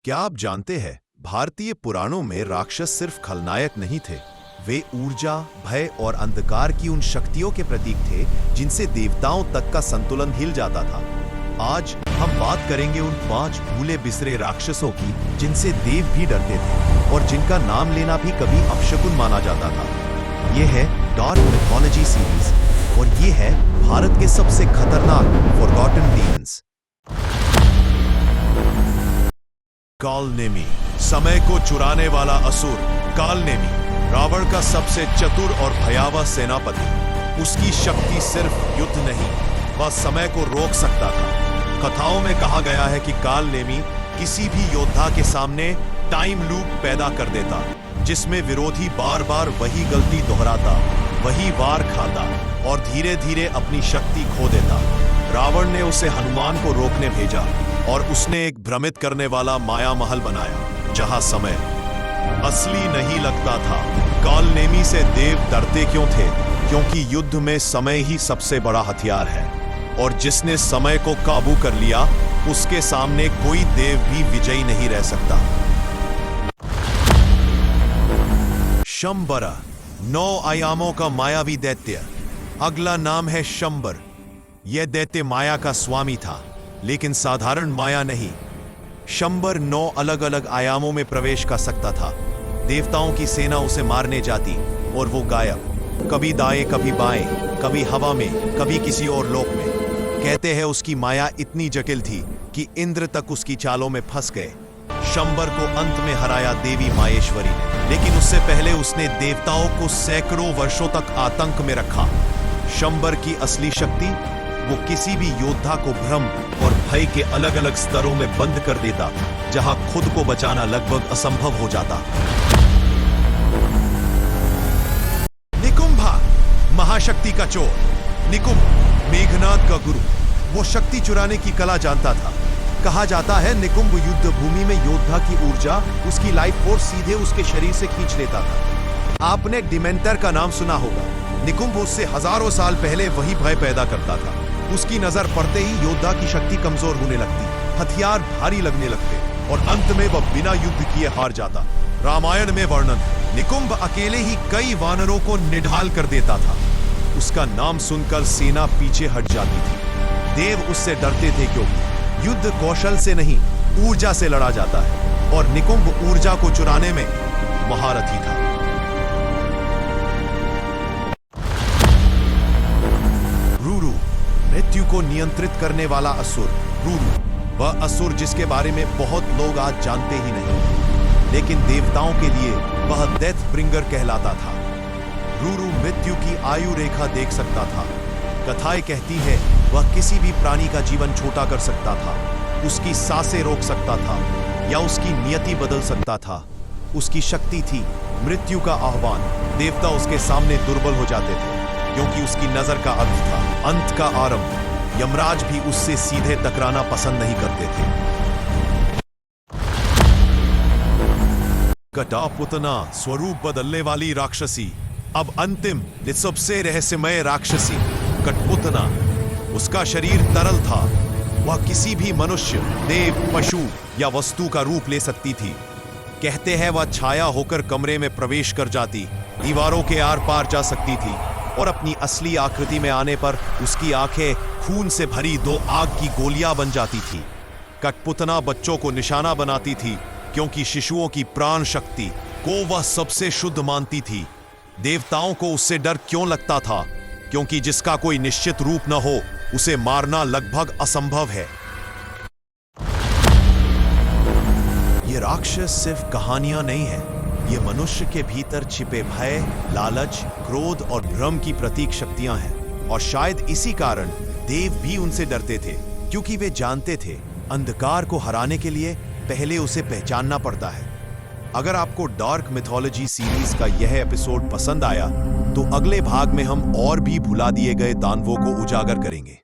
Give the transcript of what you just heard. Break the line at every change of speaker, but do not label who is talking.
क्या आप जानते हैं, भारतीय पुराणों में राक्षस सिर्फ खलनायक नहीं थे। वे ऊर्जा, भय और अंधकार की उन शक्तियों के प्रतीक थे जिनसे देवताओं तक का संतुलन हिल जाता था। आज हम बात करेंगे उन 5 भूले बिसरे राक्षसों की जिनसे देव भी डरते थे और जिनका नाम लेना भी कभी अपशकुन माना जाता था। यह है डार्क मिथोलॉजी सीरीज और ये है भारत के सबसे खतरनाक फॉरगॉटन डीमंस। कालनेमी, समय को चुराने वाला असुर। कालनेमी रावण का सबसे चतुर और भयावह सेनापति। उसकी शक्ति सिर्फ युद्ध नहीं, वह समय को रोक सकता था। कथाओं में कहा गया है कि कालनेमी किसी भी योद्धा के सामने टाइम लूप पैदा कर देता, जिसमें विरोधी बार बार वही गलती दोहराता, वही वार खाता और धीरे धीरे अपनी शक्ति खो देता। रावण ने उसे हनुमान को रोकने भेजा और उसने एक भ्रमित करने वाला माया महल बनाया जहां समय असली नहीं लगता था। कालनेमी से देव डरते क्यों थे? क्योंकि युद्ध में समय ही सबसे बड़ा हथियार है और जिसने समय को काबू कर लिया उसके सामने कोई देव भी विजयी नहीं रह सकता। शंबर, 9 आयामों का मायावी दैत्य। अगला नाम है शंबर। यह दैत्य माया का स्वामी था, लेकिन साधारण माया नहीं। शंबर 9 अलग अलग आयामों में प्रवेश कर सकता था। देवताओं की सेना उसे मारने जाती और वो गायब, कभी दाएं कभी बाएं, कभी हवा में कभी किसी और लोक में। कहते हैं उसकी माया इतनी जटिल थी कि इंद्र तक उसकी चालों में फंस गए। शंबर को अंत में हराया देवी माहेश्वरी ने, लेकिन उससे पहले उसने देवताओं को सैकड़ों वर्षों तक आतंक में रखा। शंबर की असली शक्ति, वो किसी भी योद्धा को भ्रम और भय के अलग अलग स्तरों में बंद कर देता, जहां खुद को बचाना लगभग असंभव हो जाता। निकुंभा, महाशक्ति का चोर। निकुंभ मेघनाद का गुरु, वो शक्ति चुराने की कला जानता था। कहा जाता है निकुंभ युद्ध भूमि में योद्धा की ऊर्जा, उसकी लाइफ फोर्स सीधे उसके शरीर से खींच लेता था। आपने डिमेंटर का नाम सुना होगा। निकुंभ उससे हजारों साल पहले वही भय पैदा करता था। उसकी नजर पड़ते ही योद्धा की शक्ति कमजोर होने लगती, हथियार भारी लगने लगते और अंत में वह बिना युद्ध किए हार जाता। रामायण में वर्णन, निकुंभ अकेले ही कई वानरों को निढाल कर देता था। उसका नाम सुनकर सेना पीछे हट जाती थी। देव उससे डरते थे क्योंकि युद्ध कौशल से नहीं, ऊर्जा से लड़ा जाता है और निकुंभ ऊर्जा को चुराने में महारथी था। मृत्यु को नियंत्रित करने वाला असुर। रूरू, वह असुर जिसके बारे में बहुत लोग आज जानते ही नहीं, लेकिन देवताओं के लिए वह डेथ ब्रिंगर कहलाता था। रूरू मृत्यु की आयु रेखा देख सकता था। कथाएं कहती है वह किसी भी प्राणी का जीवन छोटा कर सकता था, उसकी सांसें रोक सकता था या उसकी नियति बदल सकता था। उसकी शक्ति थी मृत्यु का आह्वान। देवता उसके सामने दुर्बल हो जाते थे क्योंकि उसकी नजर का अर्थ था अंत का आरंभ। यमराज भी उससे सीधे टकराना पसंद नहीं करते थे। कटापुतना, स्वरूप बदलने वाली राक्षसी। अब अंतिम सबसे रहस्यमय राक्षसी कटपुतना। उसका शरीर तरल था, वह किसी भी मनुष्य, देव, पशु या वस्तु का रूप ले सकती थी। कहते हैं वह छाया होकर कमरे में प्रवेश कर जाती, दीवारों के आर पार जा सकती थी और अपनी असली आकृति में आने पर उसकी आंखें खून से भरी 2 आग की गोलियां बन जाती थी। कठपुतना बच्चों को निशाना बनाती थी क्योंकि शिशुओं की प्राण शक्ति को वह सबसे शुद्ध मानती थी। देवताओं को उससे डर क्यों लगता था? क्योंकि जिसका कोई निश्चित रूप न हो उसे मारना लगभग असंभव है। ये राक्षस सिर्फ कहानियां नहीं है, ये मनुष्य के भीतर छिपे भय, लालच, क्रोध और भ्रम की प्रतीक शक्तियां हैं। और शायद इसी कारण देव भी उनसे डरते थे, क्योंकि वे जानते थे अंधकार को हराने के लिए पहले उसे पहचानना पड़ता है। अगर आपको डार्क मिथोलॉजी सीरीज का यह एपिसोड पसंद आया तो अगले भाग में हम और भी भुला दिए गए दानवों को उजागर करेंगे।